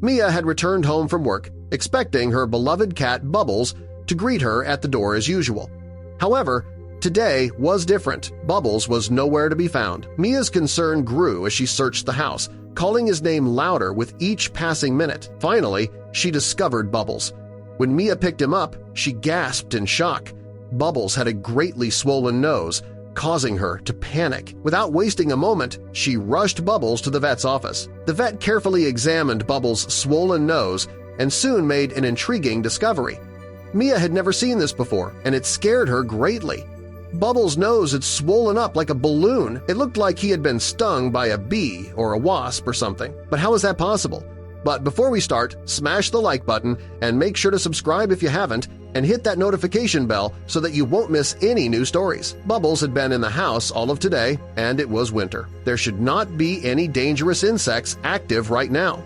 Mia had returned home from work, expecting her beloved cat Bubbles to greet her at the door as usual. However, today was different. Bubbles was nowhere to be found. Mia's concern grew as she searched the house, calling his name louder with each passing minute. Finally, she discovered Bubbles. When Mia picked him up, she gasped in shock. Bubbles had a greatly swollen nose, causing her to panic. Without wasting a moment, she rushed Bubbles to the vet's office. The vet carefully examined Bubbles' swollen nose and soon made an intriguing discovery. Mia had never seen this before, and it scared her greatly. Bubbles' nose had swollen up like a balloon. It looked like he had been stung by a bee or a wasp or something. But how is that possible? But before we start, smash the like button and make sure to subscribe if you haven't, and hit that notification bell so that you won't miss any new stories. Bubbles had been in the house all of today, and it was winter. There should not be any dangerous insects active right now.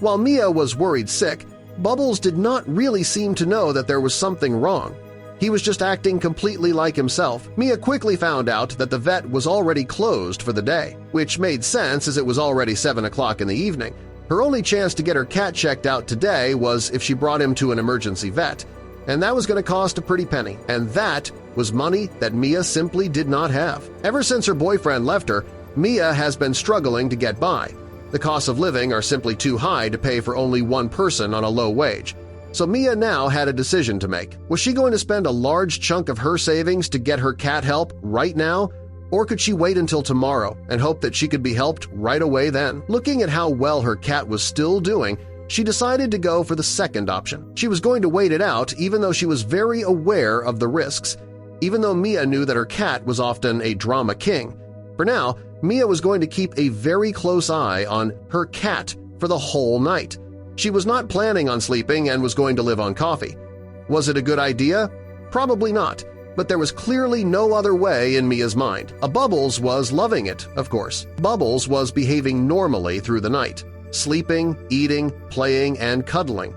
While Mia was worried sick, Bubbles did not really seem to know that there was something wrong. He was just acting completely like himself. Mia quickly found out that the vet was already closed for the day, which made sense as it was already 7 o'clock in the evening. Her only chance to get her cat checked out today was if she brought him to an emergency vet, and that was going to cost a pretty penny, and that was money that Mia simply did not have. Ever since her boyfriend left her, Mia has been struggling to get by. The costs of living are simply too high to pay for only one person on a low wage. So Mia now had a decision to make. Was she going to spend a large chunk of her savings to get her cat help right now? Or could she wait until tomorrow and hope that she could be helped right away then? Looking at how well her cat was still doing, she decided to go for the second option. She was going to wait it out even though she was very aware of the risks, even though Mia knew that her cat was often a drama king. For now, Mia was going to keep a very close eye on her cat for the whole night. She was not planning on sleeping and was going to live on coffee. Was it a good idea? Probably not. But there was clearly no other way in Mia's mind. Bubbles was loving it, of course. Bubbles was behaving normally through the night, sleeping, eating, playing, and cuddling.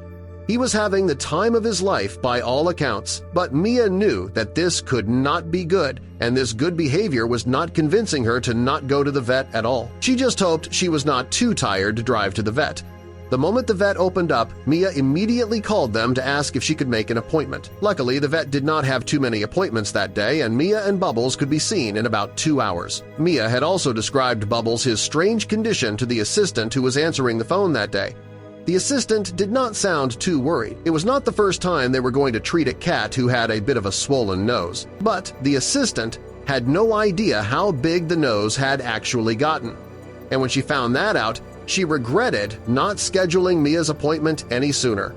He was having the time of his life by all accounts, but Mia knew that this could not be good, and this good behavior was not convincing her to not go to the vet at all. She just hoped she was not too tired to drive to the vet. The moment the vet opened up, Mia immediately called them to ask if she could make an appointment. Luckily, the vet did not have too many appointments that day, and Mia and Bubbles could be seen in about 2 hours. Mia had also described Bubbles his strange condition to the assistant who was answering the phone that day. The assistant did not sound too worried. It was not the first time they were going to treat a cat who had a bit of a swollen nose. But the assistant had no idea how big the nose had actually gotten. And when she found that out, she regretted not scheduling Mia's appointment any sooner.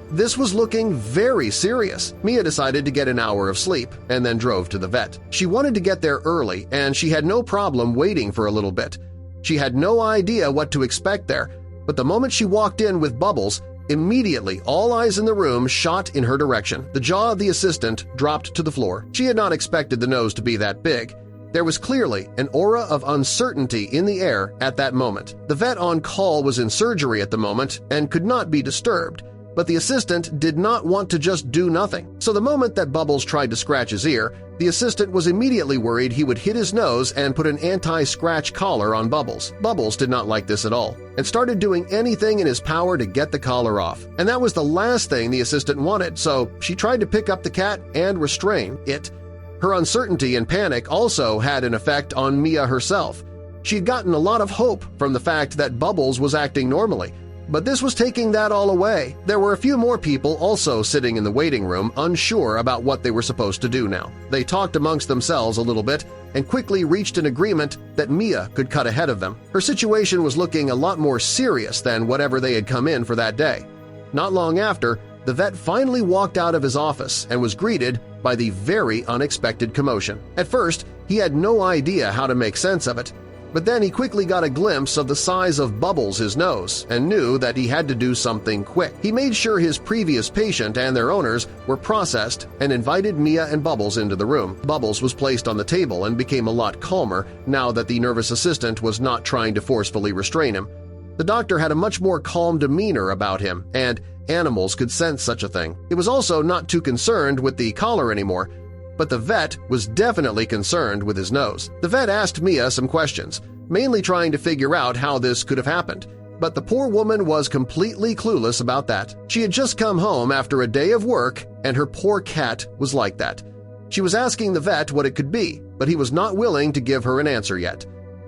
This was looking very serious. Mia decided to get an hour of sleep and then drove to the vet. She wanted to get there early, and she had no problem waiting for a little bit. She had no idea what to expect there, but the moment she walked in with Bubbles, immediately all eyes in the room shot in her direction. The jaw of the assistant dropped to the floor. She had not expected the nose to be that big. There was clearly an aura of uncertainty in the air at that moment. The vet on call was in surgery at the moment and could not be disturbed, but the assistant did not want to just do nothing. So the moment that Bubbles tried to scratch his ear, the assistant was immediately worried he would hit his nose and put an anti-scratch collar on Bubbles. Bubbles did not like this at all and started doing anything in his power to get the collar off. And that was the last thing the assistant wanted, so she tried to pick up the cat and restrain it. Her uncertainty and panic also had an effect on Mia herself. She had gotten a lot of hope from the fact that Bubbles was acting normally, but this was taking that all away. There were a few more people also sitting in the waiting room, unsure about what they were supposed to do now. They talked amongst themselves a little bit and quickly reached an agreement that Mia could cut ahead of them. Her situation was looking a lot more serious than whatever they had come in for that day. Not long after, the vet finally walked out of his office and was greeted by the very unexpected commotion. At first, he had no idea how to make sense of it, but then he quickly got a glimpse of the size of Bubbles' his nose and knew that he had to do something quick. He made sure his previous patient and their owners were processed and invited Mia and Bubbles into the room. Bubbles was placed on the table and became a lot calmer now that the nervous assistant was not trying to forcefully restrain him. The doctor had a much more calm demeanor about him, and animals could sense such a thing. He was also not too concerned with the collar anymore, but the vet was definitely concerned with his nose. The vet asked Mia some questions, mainly trying to figure out how this could have happened. But the poor woman was completely clueless about that. She had just come home after a day of work, and her poor cat was like that. She was asking the vet what it could be, but he was not willing to give her an answer yet.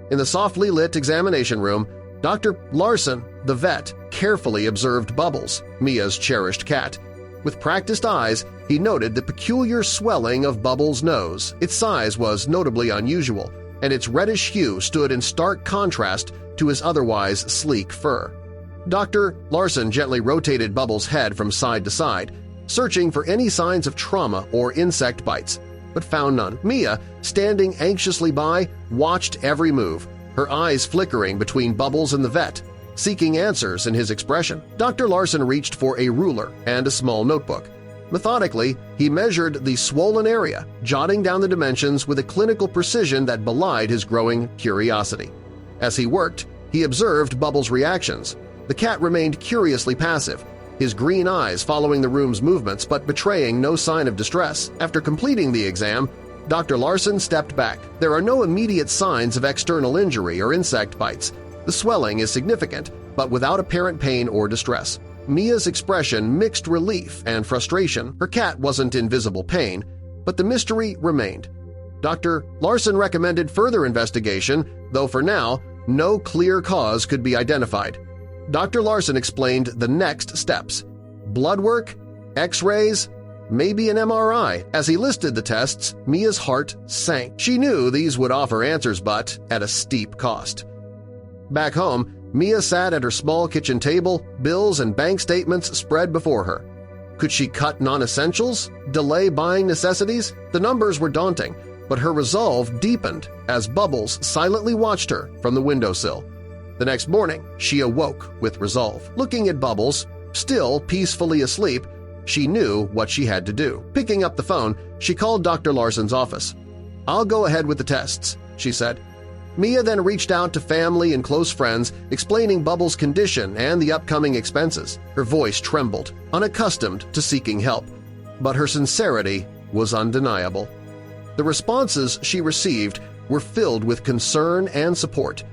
In the softly lit examination room, Dr. Larson, the vet, carefully observed Bubbles, Mia's cherished cat. With practiced eyes, he noted the peculiar swelling of Bubbles' nose. Its size was notably unusual, and its reddish hue stood in stark contrast to his otherwise sleek fur. Dr. Larson gently rotated Bubbles' head from side to side, searching for any signs of trauma or insect bites, but found none. Mia, standing anxiously by, watched every move, her eyes flickering between Bubbles and the vet, seeking answers in his expression. Dr. Larson reached for a ruler and a small notebook. Methodically, he measured the swollen area, jotting down the dimensions with a clinical precision that belied his growing curiosity. As he worked, he observed Bubbles' reactions. The cat remained curiously passive, his green eyes following the room's movements but betraying no sign of distress. After completing the exam, Dr. Larson stepped back. There are no immediate signs of external injury or insect bites. The swelling is significant, but without apparent pain or distress. Mia's expression mixed relief and frustration. Her cat wasn't in visible pain, but the mystery remained. Dr. Larson recommended further investigation, though for now, no clear cause could be identified. Dr. Larson explained the next steps: blood work, X-rays, maybe an MRI. As he listed the tests, Mia's heart sank. She knew these would offer answers, but at a steep cost. Back home, Mia sat at her small kitchen table, bills and bank statements spread before her. Could she cut non-essentials? Delay buying necessities? The numbers were daunting, but her resolve deepened as Bubbles silently watched her from the windowsill. The next morning, she awoke with resolve. Looking at Bubbles, still peacefully asleep, she knew what she had to do. Picking up the phone, she called Dr. Larson's office. "I'll go ahead with the tests," she said. Mia then reached out to family and close friends, explaining Bubbles' condition and the upcoming expenses. Her voice trembled, unaccustomed to seeking help, but her sincerity was undeniable. The responses she received were filled with concern and support.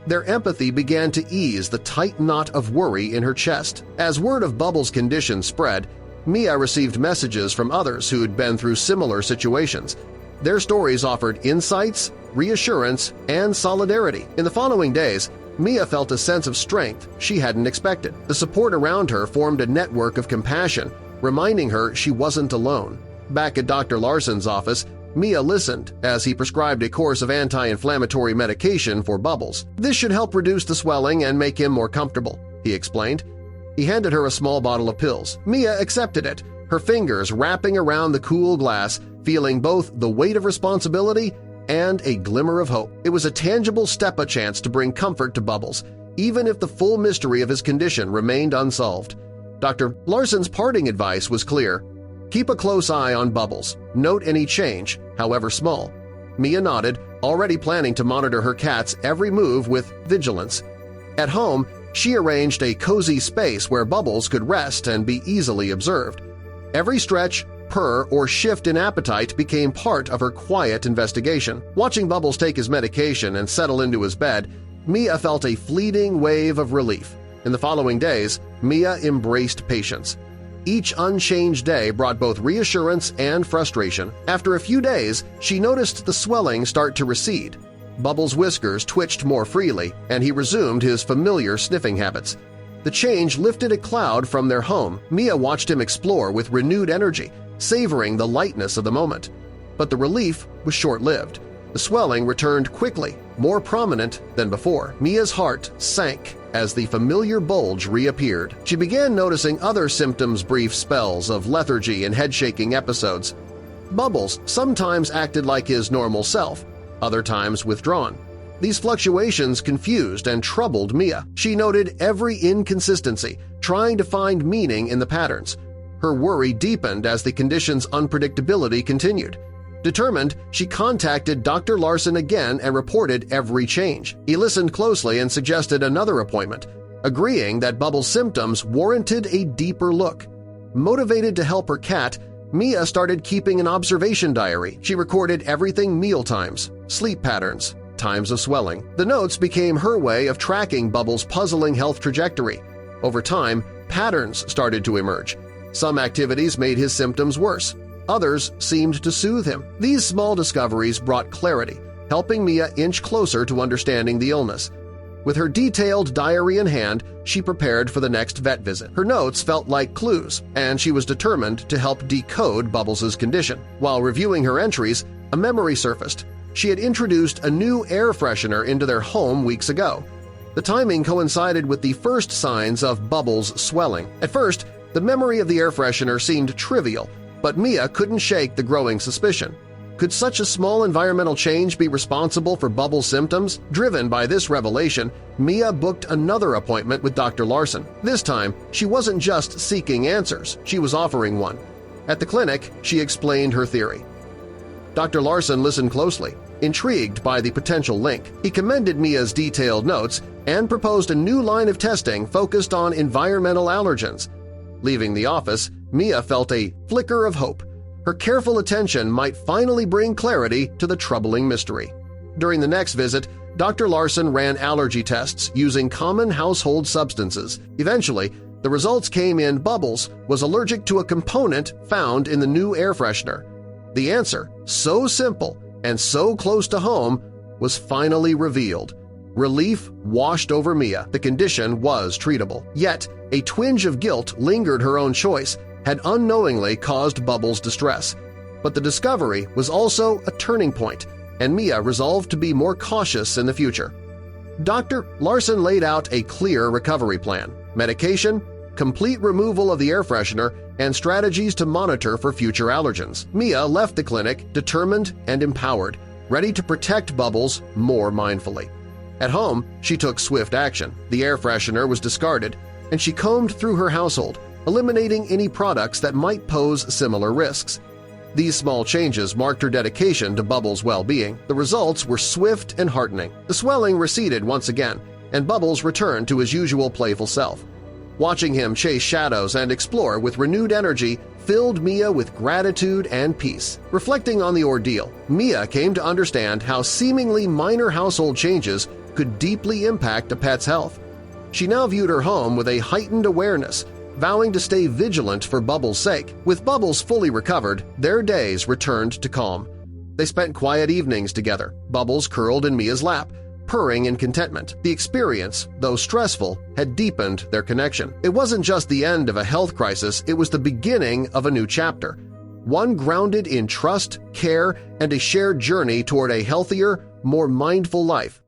Their empathy began to ease the tight knot of worry in her chest. As word of Bubbles' condition spread, Mia received messages from others who had been through similar situations. Their stories offered insights, reassurance, and solidarity. In the following days, Mia felt a sense of strength she hadn't expected. The support around her formed a network of compassion, reminding her she wasn't alone. Back at Dr. Larson's office, Mia listened as he prescribed a course of anti-inflammatory medication for Bubbles. "This should help reduce the swelling and make him more comfortable," he explained. He handed her a small bottle of pills. Mia accepted it, her fingers wrapping around the cool glass, feeling both the weight of responsibility and a glimmer of hope. It was a tangible step-a-chance to bring comfort to Bubbles, even if the full mystery of his condition remained unsolved. Dr. Larson's parting advice was clear. Keep a close eye on Bubbles. Note any change, however small. Mia nodded, already planning to monitor her cat's every move with vigilance. At home, she arranged a cozy space where Bubbles could rest and be easily observed. Every stretch, purr, or shift in appetite became part of her quiet investigation. Watching Bubbles take his medication and settle into his bed, Mia felt a fleeting wave of relief. In the following days, Mia embraced patience. Each unchanged day brought both reassurance and frustration. After a few days, she noticed the swelling start to recede. Bubbles' whiskers twitched more freely, and he resumed his familiar sniffing habits. The change lifted a cloud from their home. Mia watched him explore with renewed energy, savoring the lightness of the moment. But the relief was short-lived. The swelling returned quickly, more prominent than before. Mia's heart sank as the familiar bulge reappeared. She began noticing other symptoms, brief spells of lethargy and head-shaking episodes. Bubbles sometimes acted like his normal self, other times withdrawn. These fluctuations confused and troubled Mia. She noted every inconsistency, trying to find meaning in the patterns. Her worry deepened as the condition's unpredictability continued. Determined, she contacted Dr. Larson again and reported every change. He listened closely and suggested another appointment, agreeing that Bubbles' symptoms warranted a deeper look. Motivated to help her cat, Mia started keeping an observation diary. She recorded everything: meal times, sleep patterns, times of swelling. The notes became her way of tracking Bubbles' puzzling health trajectory. Over time, patterns started to emerge. Some activities made his symptoms worse. Others seemed to soothe him. These small discoveries brought clarity, helping Mia inch closer to understanding the illness. With her detailed diary in hand, she prepared for the next vet visit. Her notes felt like clues, and she was determined to help decode Bubbles' condition. While reviewing her entries, a memory surfaced. She had introduced a new air freshener into their home weeks ago. The timing coincided with the first signs of Bubbles' swelling. At first, the memory of the air freshener seemed trivial, but Mia couldn't shake the growing suspicion. Could such a small environmental change be responsible for Bubbles' symptoms? Driven by this revelation, Mia booked another appointment with Dr. Larson. This time, she wasn't just seeking answers, she was offering one. At the clinic, she explained her theory. Dr. Larson listened closely, intrigued by the potential link. He commended Mia's detailed notes and proposed a new line of testing focused on environmental allergens. Leaving the office, Mia felt a flicker of hope. Her careful attention might finally bring clarity to the troubling mystery. During the next visit, Dr. Larson ran allergy tests using common household substances. Eventually, the results came in. Bubbles was allergic to a component found in the new air freshener. The answer, so simple and so close to home, was finally revealed. Relief washed over Mia. The condition was treatable. Yet, a twinge of guilt lingered. Her own choice had unknowingly caused Bubbles distress. But the discovery was also a turning point, and Mia resolved to be more cautious in the future. Dr. Larson laid out a clear recovery plan: medication, complete removal of the air freshener, and strategies to monitor for future allergens. Mia left the clinic determined and empowered, ready to protect Bubbles more mindfully. At home, she took swift action. The air freshener was discarded, and she combed through her household, eliminating any products that might pose similar risks. These small changes marked her dedication to Bubbles' well-being. The results were swift and heartening. The swelling receded once again, and Bubbles returned to his usual playful self. Watching him chase shadows and explore with renewed energy filled Mia with gratitude and peace. Reflecting on the ordeal, Mia came to understand how seemingly minor household changes could deeply impact a pet's health. She now viewed her home with a heightened awareness, vowing to stay vigilant for Bubbles' sake. With Bubbles fully recovered, their days returned to calm. They spent quiet evenings together, Bubbles curled in Mia's lap, purring in contentment. The experience, though stressful, had deepened their connection. It wasn't just the end of a health crisis, it was the beginning of a new chapter, one grounded in trust, care, and a shared journey toward a healthier, more mindful life.